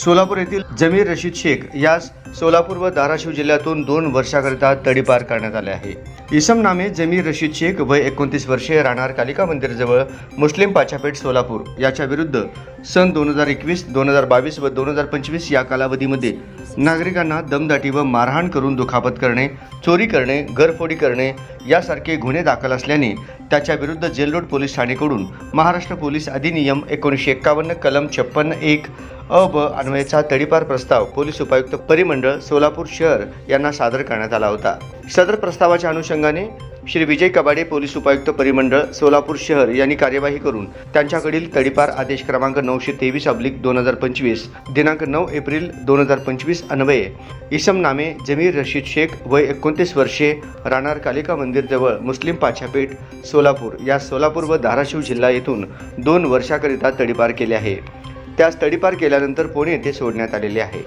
सोलापूर येथील जमीर रशीद शेख यास सोलापूर व धाराशिव जिल्ह्यातून 2 वर्षाकरिता तडीपार करण्यात आले आहे। इसम नामे जमीर रशीद शेख वय 29 वर्षे, राहणार कालिका मंदिरजवळ, मुस्लिम पाछापेठ सोलापूर याच्या विरुद्ध सन 2021, 2022 व 2025 या कालावधीमध्ये नागरिकांना दमदाटी व मारहाण करून दुखापत करणे, चोरी करणे, घरफोडी करणे यासारखे गुन्हे दाखल असल्याने त्याच्या विरुद्ध जेलरोड पोलीस ठाणेकडून महाराष्ट्र पोलीस अधिनियम 1951 कलम 56(1) अ ब अन्वयेचा तडीपार प्रस्ताव पोलीस उपायुक्त परिमंडळ सोलापूर शहर यांना सादर करण्यात आला होता। सदर प्रस्तावाच्या अनुषंगाने श्री विजय कबाडे पोलीस उपायुक्त परिमंडळ सोलापूर शहर यांनी कार्यवाही करून त्यांच्याकडील तडीपार आदेश क्रमांक 923/2025 दिनांक 9 एप्रिल 2025 अन्वये इसम नामे जमीर रशीद शेख वय 29 वर्षे, राहणार कालिका मंदिरजवळ, मुस्लिम पाछापेठ सोलापूर या सोलापूर व धाराशिव जिल्हा येथून 2 वर्षाकरिता तडीपार केले आहे। त्यास तडीपार केल्यानंतर पुणे येथे सोडण्यात आलेले आहे।